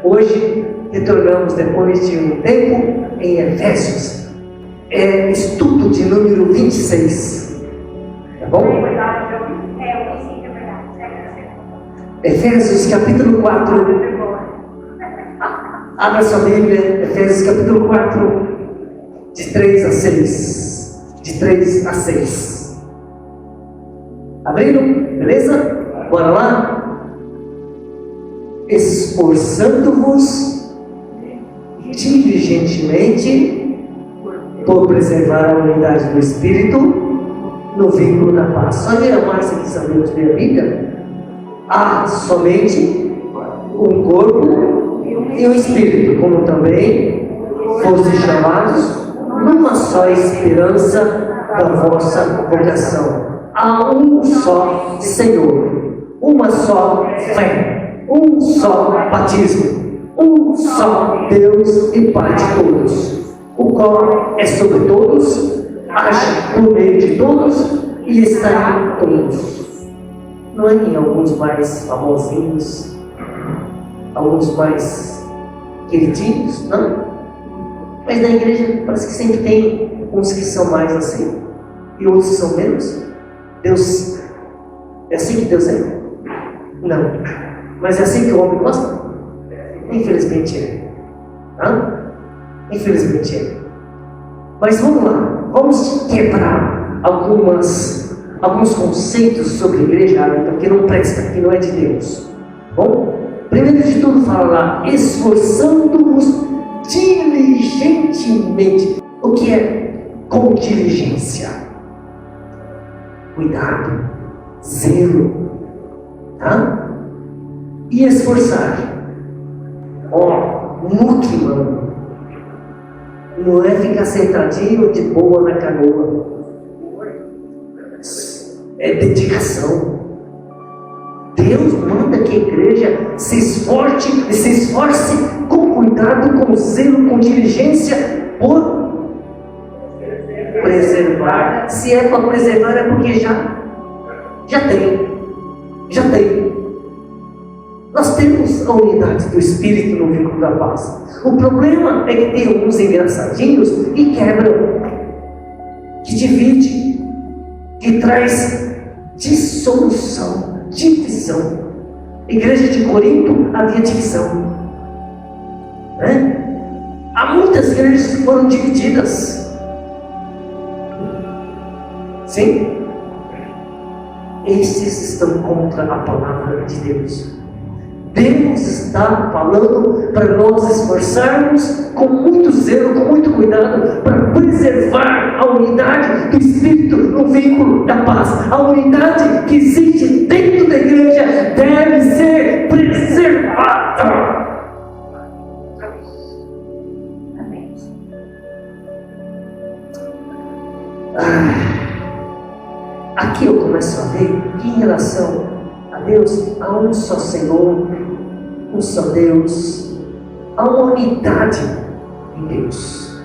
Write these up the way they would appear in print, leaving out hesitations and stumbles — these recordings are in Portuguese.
Hoje retornamos depois de um tempo em Efésios. É estudo de número 26. Tá bom? Efésios capítulo 4. Abra sua Bíblia, Efésios capítulo 4, de 3 a 6. De 3 a 6. Abriram? Beleza? Bora lá? Esforçando-vos diligentemente por preservar a unidade do Espírito no vínculo da paz. Só ver a Márcia que sabemos ler a Bíblia. Há somente um corpo e um Espírito, como também fossem chamados numa só esperança da vossa vocação. Há um só Senhor, uma só fé, um só batismo, um só Deus e Pai de todos, o qual é sobre todos, age por meio de todos e está em todos. Não é em alguns mais famosinhos, alguns mais queridinhos, não? Mas na igreja parece que sempre tem uns que são mais assim e outros que são menos. Deus, é assim que Deus é? Não. Mas é assim que o homem gosta? Infelizmente é. Infelizmente é. Mas vamos lá, vamos quebrar alguns conceitos sobre a igreja que não presta, que não é de Deus. Bom, primeiro de tudo fala lá, esforçando-vos diligentemente. O que é com diligência? Cuidado, zelo, tá? E esforçar. Nutre, mano. Não é ficar sentadinho de boa na canoa. É dedicação. Deus manda que a igreja se esforce com cuidado, com zelo, com diligência, por preservar. Se é para preservar, é porque já tem. Nós temos a unidade do Espírito no vínculo da paz. O problema é que tem alguns engraçadinhos e quebram, que divide, que traz dissolução, divisão. Igreja de Corinto havia divisão, né? Há muitas igrejas que foram divididas. Sim? Esses estão contra a palavra de Deus. Deus está falando para nós esforçarmos com muito zelo, com muito cuidado, para preservar a unidade do Espírito no vínculo da paz. A unidade que existe dentro da igreja deve ser preservada. Amém. Aqui eu começo a ver que em relação a Deus há um só Senhor, um só Deus, há uma unidade em Deus.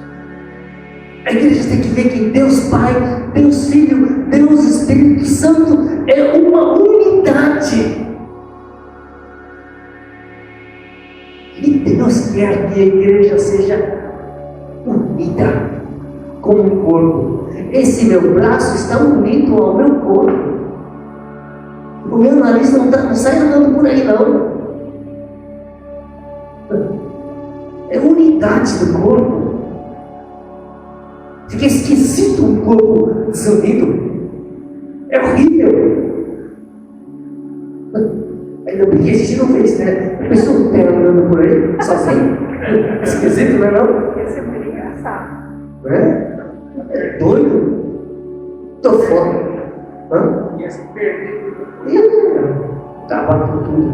A igreja tem que ver que Deus Pai, Deus Filho, Deus Espírito Santo é uma unidade. E Deus quer que a igreja seja unida como um corpo. Esse meu braço está unido ao meu corpo. O meu nariz não sai andando por aí, não. É unidade do corpo. Fica esquisito um corpo desunido. É horrível. Ainda bem que a gente não fez, né? A pessoa não pega andando por aí, sozinho. É esquisito, não é não? Isso é muito engraçado. É doido? Tô fora. Ia se perder. Tava por tudo.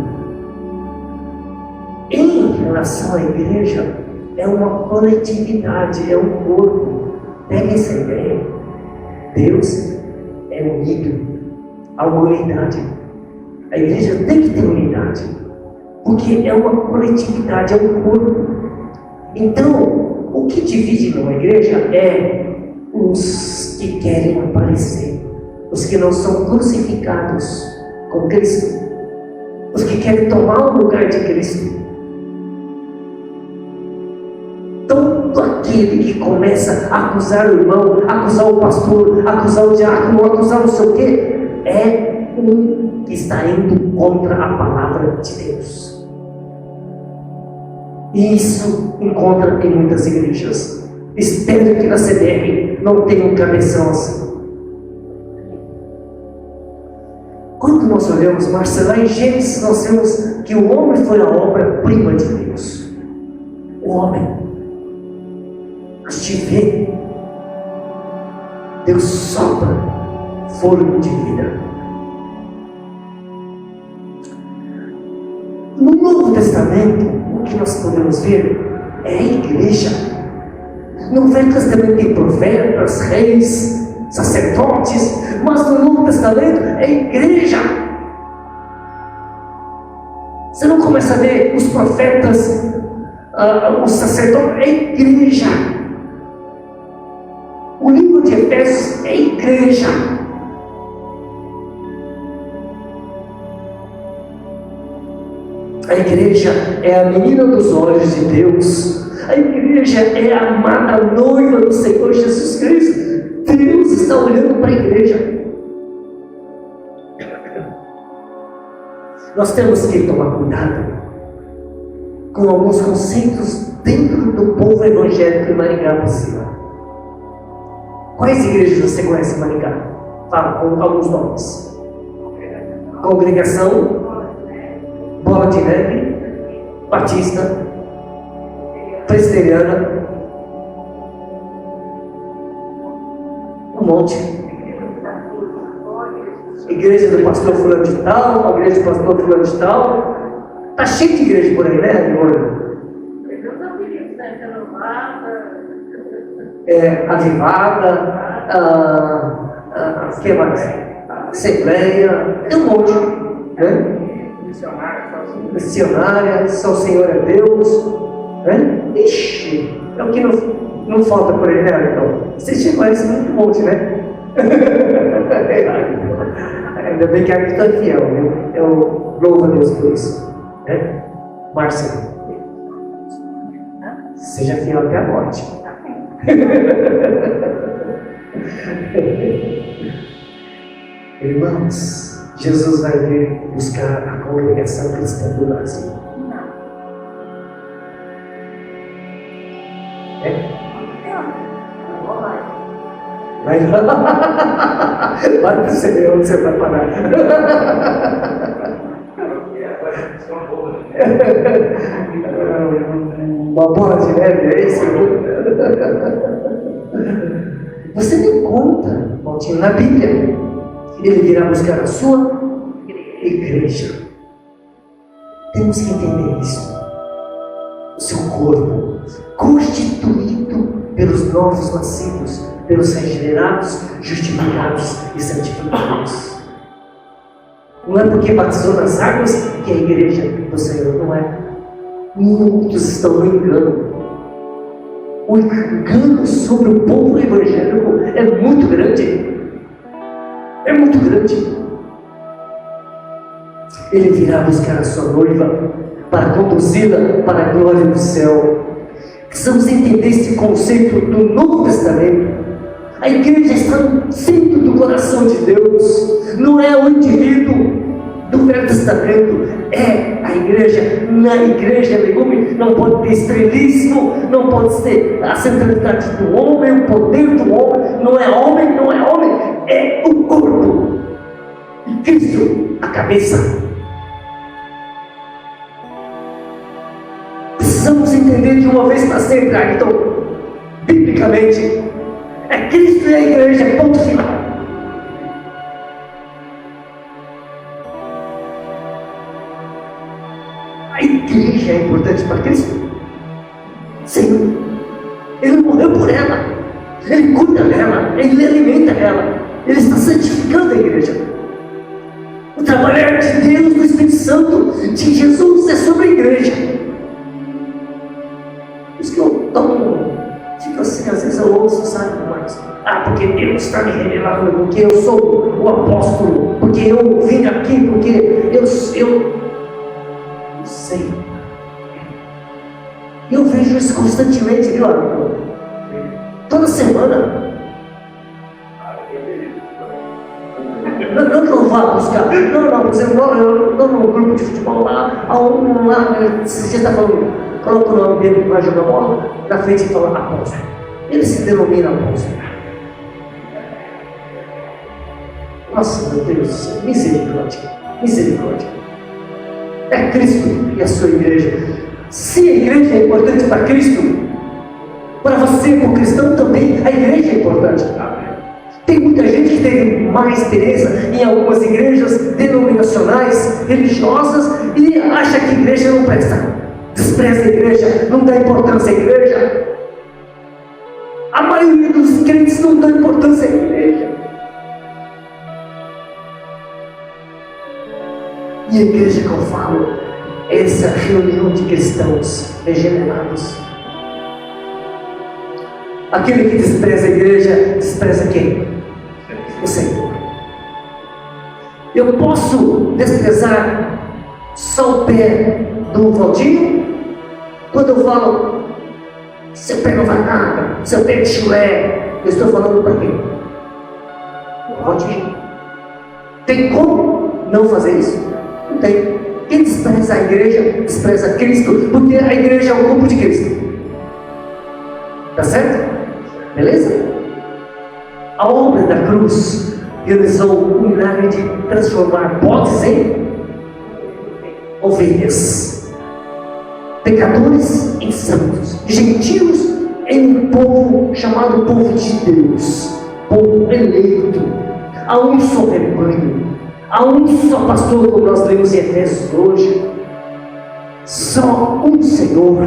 Em relação à igreja, é uma coletividade, é um corpo. Pega essa ideia. Deus é unido. Há uma unidade. A igreja tem que ter unidade, porque é uma coletividade, é um corpo. Então, o que divide numa igreja é os que querem aparecer, os que não são crucificados com Cristo, os que querem tomar o lugar de Cristo. aquele que começa a acusar o irmão, acusar o pastor, acusar o diácono, acusar não sei o quê, é um que está indo contra a palavra de Deus. E isso encontra em muitas igrejas. Espero que na CBR não tenha um cabeção assim. Quando nós olhamos, Marcelo, lá em Gênesis nós vemos que o homem foi a obra-prima de Deus. O homem. A gente vê, Deus sopra fôlego de vida. No Novo Testamento, o que nós podemos ver é a igreja. No Velho Testamento tem profetas, reis, sacerdotes, mas no Novo Testamento é a igreja. Você não começa a ver os profetas, os sacerdotes, é a igreja. O livro de Efésios é a igreja. A igreja é a menina dos olhos de Deus. A igreja é a amada noiva do Senhor Jesus Cristo. Deus está olhando para a igreja. Nós temos que tomar cuidado com alguns conceitos dentro do povo evangélico em Maringá possível. Quais igrejas você conhece em Maringá? Fala com alguns nomes. Congregação, Bola de Neve, Batista, Presbiteriana, um monte. Igreja do pastor fulano de tal, a igreja do pastor fulano de tal. Está cheio de igreja por aí, né, agora? Avivada, que mais? Assembleia, tem um monte, né? Missionária, só o Senhor é Deus, né? Ixi, é o que não falta por aí, né, então? Vocês já conhecem muito monte, né? Ainda bem que a gente está fiel, né? Eu louvo a Deus por isso, né? Márcia, seja fiel até a morte. Irmãos, Jesus vai vir buscar a congregação cristã do Brasil. Vai perceber onde você vai parar. Uma bola de neve, é isso? Você tem conta, Valtinho, na Bíblia. Ele virá buscar a sua igreja. Temos que entender isso. O seu corpo, constituído pelos novos nascidos, pelos regenerados, justificados e santificados. Não é porque batizou nas águas que é a igreja do Senhor, não é. Muitos estão no engano. O engano sobre o povo evangélico é muito grande. É muito grande. Ele virá buscar a sua noiva para conduzi-la para a glória do céu. Precisamos entender esse conceito do Novo Testamento. A igreja está no centro do coração de Deus. Não é o indivíduo do Velho Testamento, é a igreja. Na igreja, legume, não pode ter estrelismo, não pode ter a centralidade do homem, o poder do homem. Não é homem, não é homem, é o corpo. E Cristo, a cabeça. Precisamos entender de uma vez para sempre, então, biblicamente, é Cristo e a igreja, ponto final. A igreja é importante para Cristo? Sim. Ele morreu por ela. Ele cuida dela. Ele alimenta ela. Ele está santificando a igreja. O trabalhar de Deus, do Espírito Santo, de Jesus, é sobre a igreja. Por isso que eu fico assim, às vezes eu ouço, sabe, Marcos? Porque Deus está me revelando, porque eu sou o apóstolo, porque eu vim aqui, porque eu sei. Eu vejo isso constantemente, viu, amigo? semana. Não vá buscar. Não, por exemplo, não no grupo de futebol lá, se você está falando, coloca o nome dele para jogar bola, na frente e fala apóstolo. Ele se denomina apóstolo. Nossa, meu Deus do céu, misericórdia. É Cristo e a sua igreja. Se a igreja é importante para Cristo, para você, como cristão, também a igreja é importante. Tem muita gente que teve mais experiência em algumas igrejas denominacionais, religiosas, e acha que a igreja não presta. Despreza a igreja, não dá importância à igreja. A maioria dos crentes não dá importância à igreja. E a igreja que eu falo é essa reunião de cristãos regenerados. Aquele que despreza a igreja, despreza quem? O Senhor. Eu posso desprezar só o pé do Valdinho? Quando eu falo, seu pé não vai nada, seu pé de chulé, eu estou falando para quem? O Valdinho. Tem como não fazer isso? Não tem. Quem despreza a igreja, despreza Cristo, porque a igreja é o corpo de Cristo. Tá certo? Beleza? A obra da cruz realizou o milagre de transformar bodes em ovelhas, pecadores em santos, gentios em um povo chamado povo de Deus, povo eleito. Há um só rebanho, há um só pastor, como nós lemos em Efésios hoje, só um Senhor.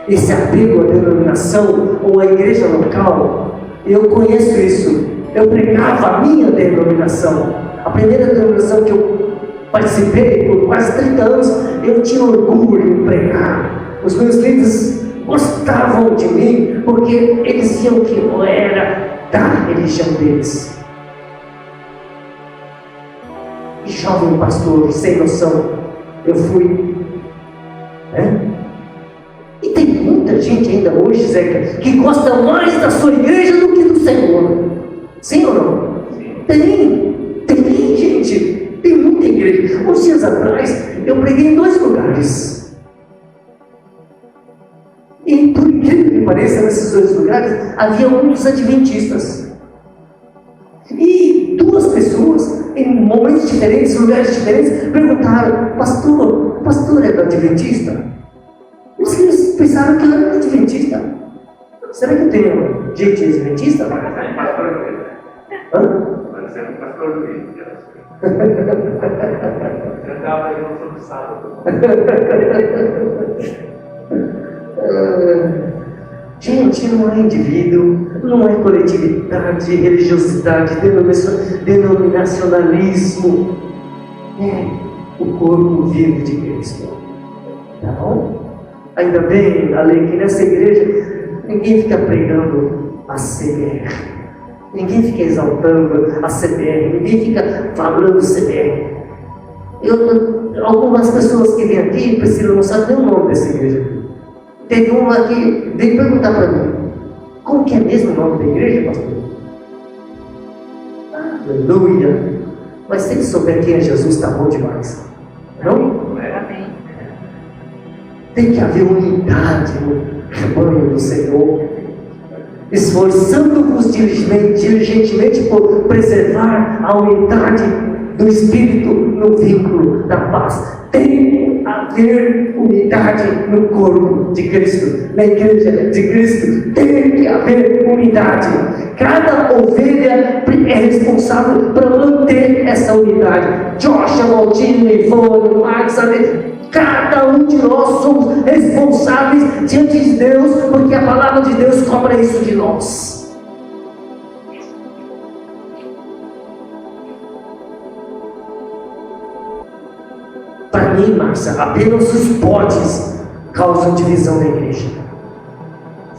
Esse apego à denominação ou à igreja local, eu conheço isso. Eu pregava a minha denominação. A primeira denominação que eu participei por quase 30 anos, eu tinha orgulho em pregar. Os meus líderes gostavam de mim porque eles viam que eu era da religião deles. E jovem pastor, sem noção, eu fui, E tem muita gente ainda hoje, Zeca, que gosta mais da sua igreja do que do Senhor. Sim ou não? Tem gente, tem muita igreja. Uns dias atrás, eu preguei em 2 lugares. E por incrível que pareça, nesses 2 lugares, havia muitos adventistas. E 2 pessoas, em momentos diferentes, lugares diferentes, perguntaram, pastor é do adventista? Eles pensaram que eu era adventista. Será que eu tenho gente adventista? Você é um pastor Luiz. Eu estava aí no outro sábado. Gente, não é indivíduo, não é coletividade, religiosidade, denominacionalismo. É o corpo vivo de Cristo. Tá bom? Ainda bem, Ale, que nessa igreja ninguém fica pregando a CBR, ninguém fica exaltando a CBR, ninguém fica falando CBR. Algumas pessoas que vêm aqui, Priscila, não sabem nem o nome dessa igreja. Teve uma que veio perguntar para mim, como que é mesmo o nome da igreja, pastor? Aleluia! Mas se ele souber quem é Jesus, está bom demais. Não? Tem que haver unidade no rebanho do Senhor, esforçando-vos diligentemente por preservar a unidade do Espírito no vínculo da paz. Tem que haver unidade no corpo de Cristo, na igreja de Cristo. Tem que haver unidade. Cada ovelha é responsável por manter essa unidade. Joshua, Maldino, Ivone, Max, cada um de nós somos responsáveis diante de Deus, porque a palavra de Deus cobra isso de nós. Para mim, Márcia, apenas os bodes causam divisão na igreja.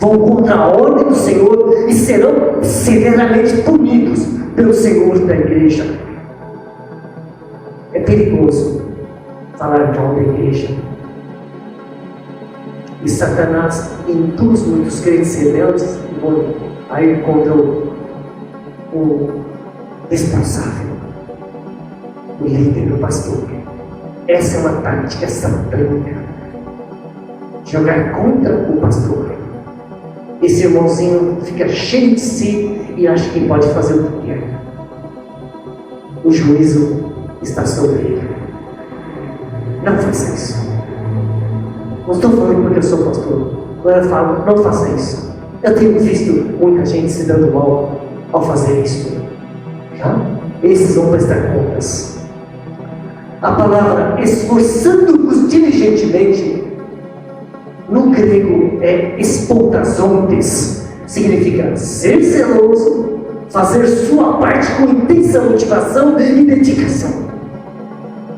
Vão contra a ordem do Senhor e serão severamente punidos pelo Senhor da igreja. É perigoso falar mal da igreja. E Satanás induz muitos crentes rebeldes e vão aí contra o responsável, o líder, o pastor. Essa é uma tática satânica. Jogar contra o pastor. Esse irmãozinho fica cheio de si e acha que pode fazer o que quer. O juízo está sobre ele. Não faça isso. Não estou falando porque eu sou pastor. Eu falo, não faça isso. Eu tenho visto muita gente se dando mal ao fazer isso. Tá? Esses vão prestar contas. A palavra esforçando-vos diligentemente, no grego é espontazontes. Significa ser zeloso, fazer sua parte com intensa motivação e dedicação.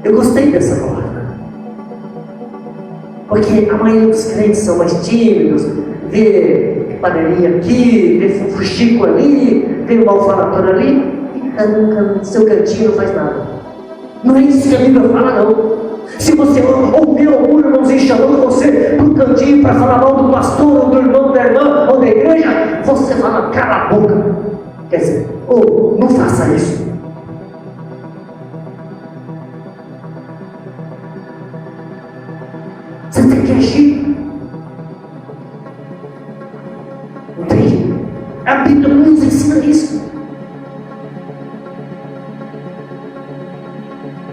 Eu gostei dessa palavra. Porque a maioria dos crentes são mais tímidos, vê panelinha aqui, vê fuxico ali, vê o malfalatório ali, fica no seu cantinho, não faz nada. Não é isso que a Bíblia fala, não. Se você ouvir algum irmãozinho chamando você para um cantinho para falar mal do pastor, ou do irmão, da irmã, ou da igreja, você fala, cala a boca. Quer dizer, ou não faça isso. Você tem que agir. Entende? A Bíblia nos ensina isso.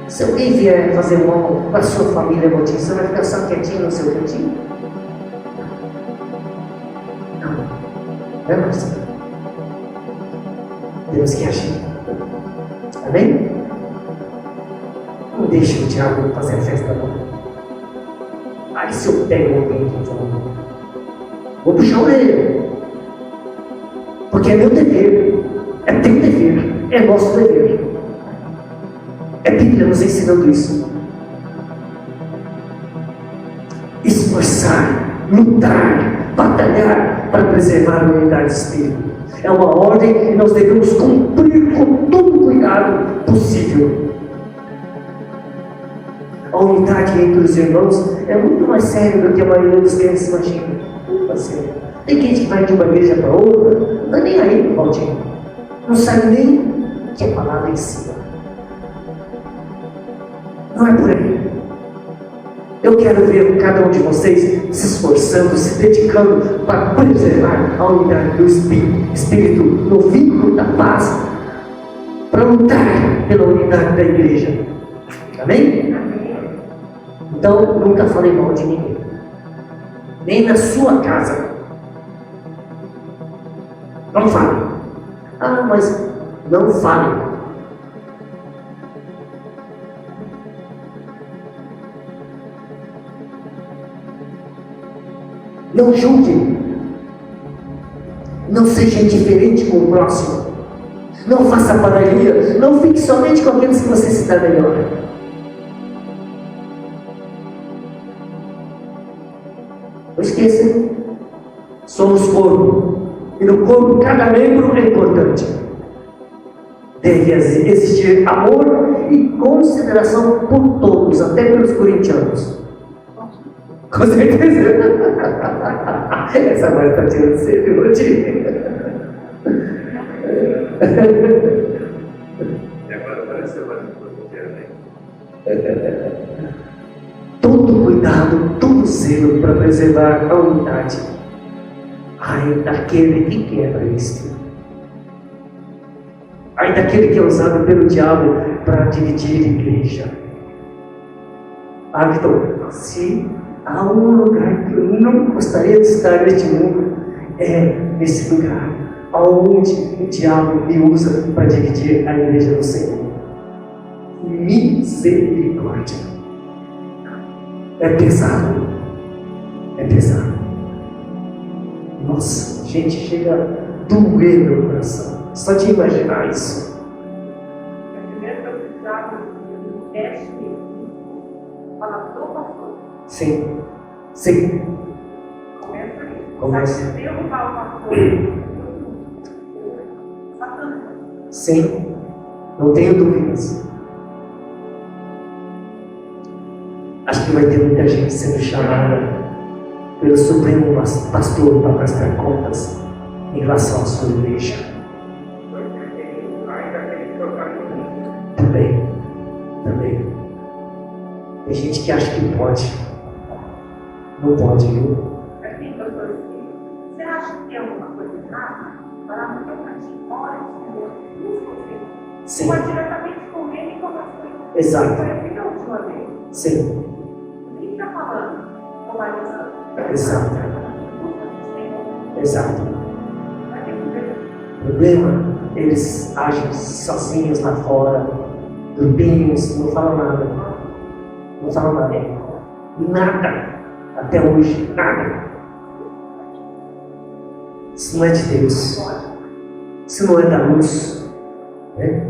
Se alguém vier fazer mal para a sua família, você vai ficar só quietinho no seu cantinho? Não. Não é, Marcelo? Temos que agir. Amém? Não deixe o diabo fazer a festa, não. Aí se eu pego alguém aqui falando, vou puxar a orelha. Porque é meu dever. É teu dever. É nosso dever. É a Bíblia nos ensinando isso. Esforçar, lutar, batalhar para preservar a unidade de espírito. É uma ordem que nós devemos cumprir com todo o cuidado possível. A unidade entre os irmãos é muito mais séria do que a maioria dos crentes imagina. Muito mais séria. Tem gente que vai de uma igreja para outra, não está nem aí, Valdir. Não sabe nem o que a palavra ensina. Não é por aí. Eu quero ver cada um de vocês se esforçando, se dedicando para preservar a unidade do Espírito no vínculo da paz, para lutar pela unidade da igreja. Amém? Então, nunca falei mal de ninguém. Nem na sua casa. Não fale. Ah, mas não fale. Não julgue. Não seja indiferente com o próximo. Não faça panelinha. Não fique somente com aqueles que você se dá melhor. Não esqueça. Somos corpo. E no corpo cada membro é importante. Deve existir amor e consideração por todos, até pelos corintianos. Com certeza. Essa voz está tirando de você, viu, Tio? E agora apareceu mais um pouquinho, Todo cuidado, todo zelo para preservar a unidade. Ai daquele que quebra isso. Ai daquele que é usado pelo diabo para dividir a igreja. Ah, então, se há um lugar que eu não gostaria de estar neste mundo, é nesse lugar onde o diabo me usa para dividir a igreja do Senhor. Misericórdia. É pesado. É pesado. Nossa, a gente chega a doer meu coração. Só de imaginar isso. Primeiro que eu precisava do teste falar do pastor. Sim. Sim. Começa aí. Começa. Sabe, derrubar o pastor. Satã. Sim. Não tenho dúvidas. Acho que vai ter muita gente sendo chamada pelo Supremo Pastor para prestar contas em relação à sua igreja. Também. Tem gente que acha que pode. Não pode, viu? Assim, pastor, você acha que tem alguma coisa errada? Falar no teu cantinho, ora, Senhor, você. Sim. Pode diretamente com ele e com você. Exato. Foi assim da última vez. Sim. Nem está falando, polarizando. Exato. Senhor, Exato. vai ter que ver. O problema, eles agem sozinhos lá fora, grupinhos, não falam nada. Não falam nada. Nada. Até hoje, nada. Isso não é de Deus. Isso não é da luz. Né?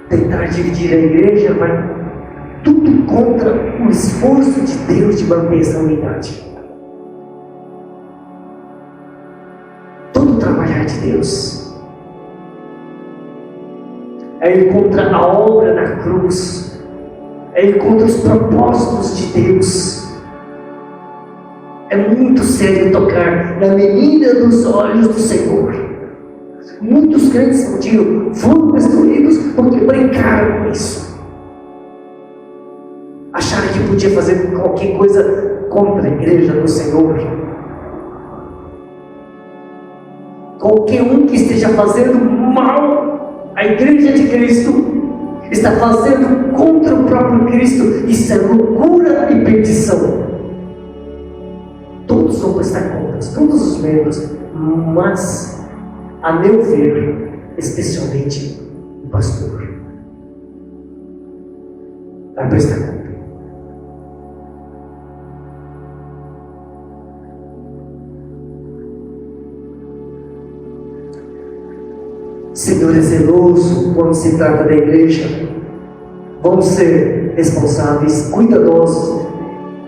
Tentar dividir a igreja vai tudo contra o esforço de Deus de manter essa unidade. Todo o trabalhar de Deus é ir contra a obra da cruz, é ir contra os propósitos de Deus. É muito sério tocar na menina dos olhos do Senhor. Muitos crentes um dia foram destruídos porque brincaram com isso. Acharam que podia fazer qualquer coisa contra a igreja do Senhor. Qualquer um que esteja fazendo mal à igreja de Cristo está fazendo contra o próprio Cristo. Isso é loucura e perdição. Todos vão prestar contas, todos os membros, mas, a meu ver, especialmente o pastor, vai prestar conta. O Senhor é zeloso quando se trata da igreja. Vamos ser responsáveis, cuidadosos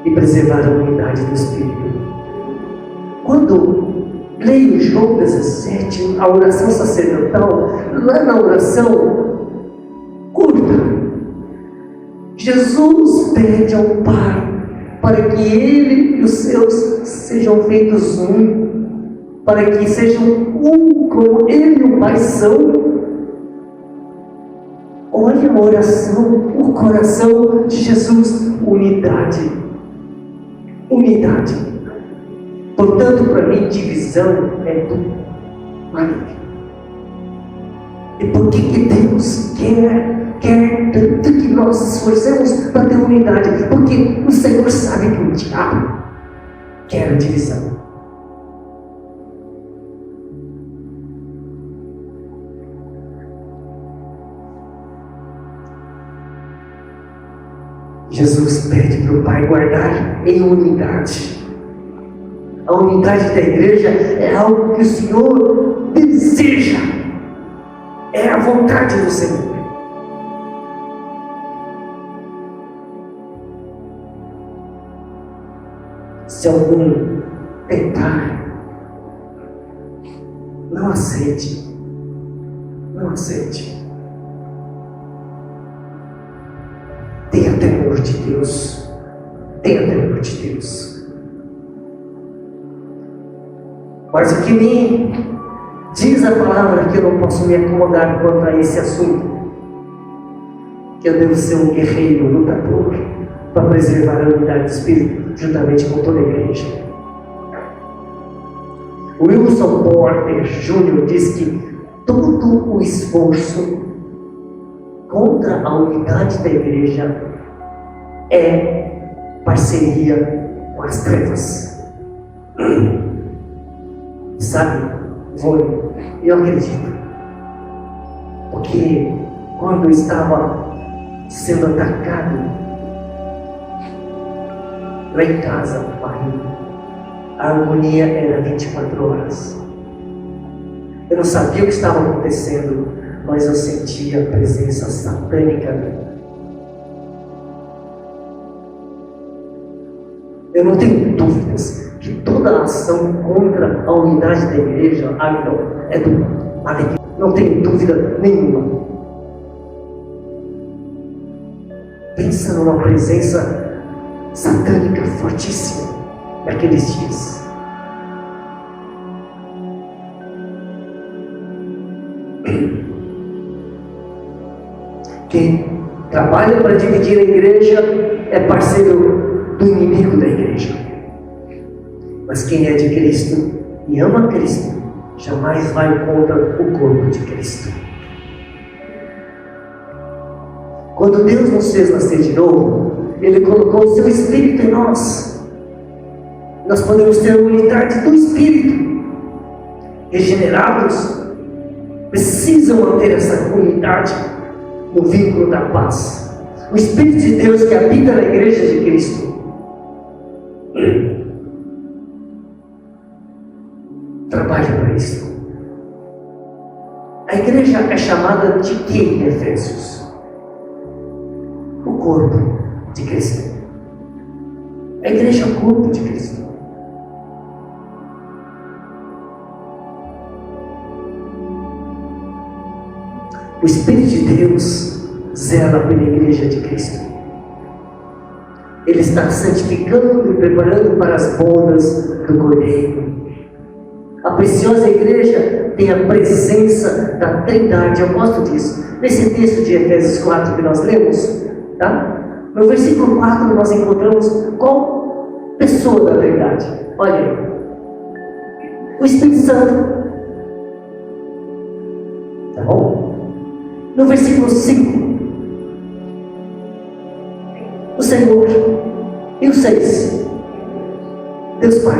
e preservar a unidade do Espírito. Quando leio João 17, a oração sacerdotal, lá na oração curta, Jesus pede ao Pai para que Ele e os seus sejam feitos um, para que sejam um como Ele e o Pai são. Olha a oração, o coração de Jesus, unidade. Unidade. Portanto, para mim, divisão é do maligno. E por que Deus quer tanto que nós esforcemos para ter unidade? Porque o Senhor sabe que o diabo quer a divisão. Jesus pede para o Pai guardar em unidade. A unidade da igreja é algo que o Senhor deseja. É a vontade do Senhor. Se algum tentar, não aceite. Não aceite. Tenha temor de Deus. Tenha temor de Deus. Mas o que me diz a palavra que eu não posso me acomodar quanto a esse assunto, que eu devo ser um guerreiro, lutador, para preservar a unidade do Espírito, juntamente com toda a igreja. Wilson Porter Jr. diz que todo o esforço contra a unidade da igreja é parceria com as trevas. Sabe, eu acredito, porque quando eu estava sendo atacado lá em casa, a agonia era 24 horas. Eu não sabia o que estava acontecendo, mas eu sentia a presença satânica. Eu não tenho dúvidas que toda a ação contra a unidade da igreja é do maligno. Não tenho dúvida nenhuma. Pensa numa presença satânica fortíssima naqueles dias. Quem trabalha para dividir a igreja é parceiro do inimigo da igreja. Mas quem é de Cristo e ama Cristo, jamais vai contra o corpo de Cristo. Quando Deus nos fez nascer de novo, Ele colocou o seu Espírito em nós. Nós podemos ter a unidade do Espírito. Regenerados precisam manter essa unidade no vínculo da paz. O Espírito de Deus que habita na igreja de Cristo trabalha para isso. A igreja é chamada de quê em Efésios? O corpo de Cristo. A igreja é o corpo de Cristo. O Espírito de Deus zela pela igreja de Cristo. Ele está santificando e preparando para as bodas do Cordeiro. A preciosa igreja tem a presença da Trindade. Eu gosto disso. Nesse texto de Efésios 4 que nós lemos, tá? No versículo 4 nós encontramos qual pessoa da Trindade? Olha aí. O Espírito Santo. Tá bom? No versículo 5, o Senhor. E o 6, Deus Pai.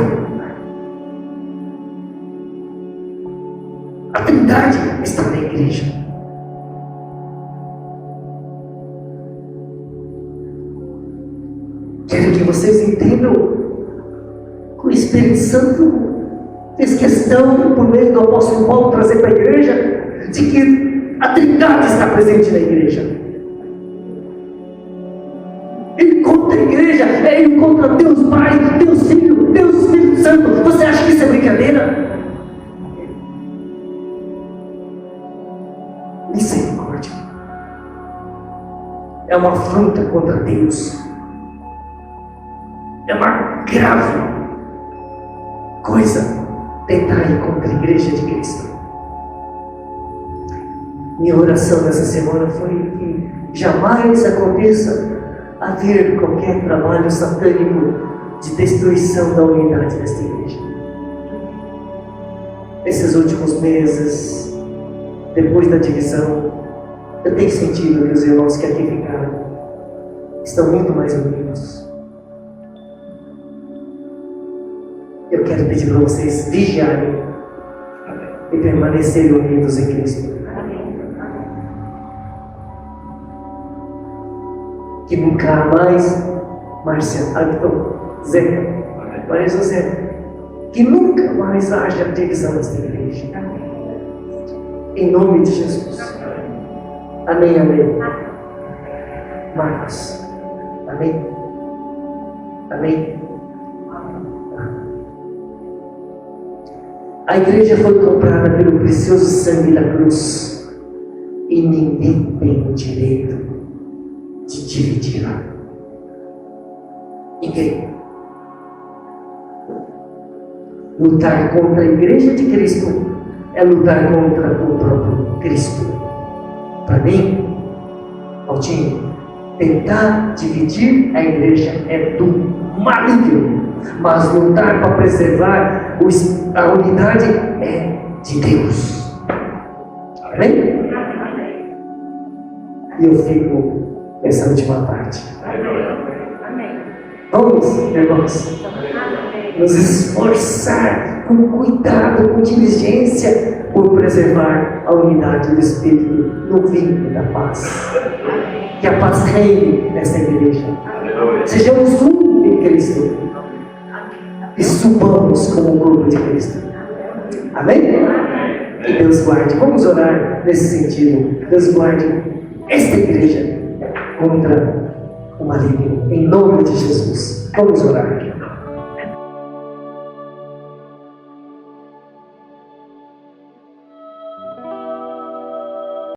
A Trindade está na igreja. Quero que vocês entendam que o Espírito Santo fez questão, por meio do apóstolo Paulo, trazer para a igreja de que a Trindade está presente na igreja. Ele contra a igreja, ele contra Deus Pai, Deus Filho, Deus Espírito Santo. Você acha que isso é brincadeira? Misericórdia. É uma afronta contra Deus. É uma grave coisa tentar ir contra a igreja de Cristo. Minha oração nessa semana foi que jamais aconteça haver qualquer trabalho satânico de destruição da unidade desta igreja. Nesses últimos meses, depois da divisão, eu tenho sentido que os irmãos que aqui ficaram estão muito mais unidos. Eu quero pedir para vocês vigiarem e permanecerem unidos em Cristo. Que nunca mais, Márcia, Arthur, Zé, Maria José, que nunca mais haja divisão nesta igreja. Em nome de Jesus. Amém, amém. Marcos. Amém. Amém. A igreja foi comprada pelo precioso sangue da cruz e ninguém tem o direito de dividir-la. Ninguém. Lutar contra a igreja de Cristo é lutar contra o próprio Cristo. Para mim, Altinho, tentar dividir a igreja é do maligno, mas lutar para preservar a unidade é de Deus. Amém? E eu fico nessa última parte. Vamos, irmãos, nos esforçar com cuidado, com diligência, por preservar a unidade do Espírito no vínculo da paz. Que a paz reine nessa igreja. Sejamos um em Cristo e subamos como o corpo de Cristo. Amém? Que Deus guarde. Vamos orar nesse sentido. Deus guarde esta igreja contra o maligno. Em nome de Jesus. Vamos orar.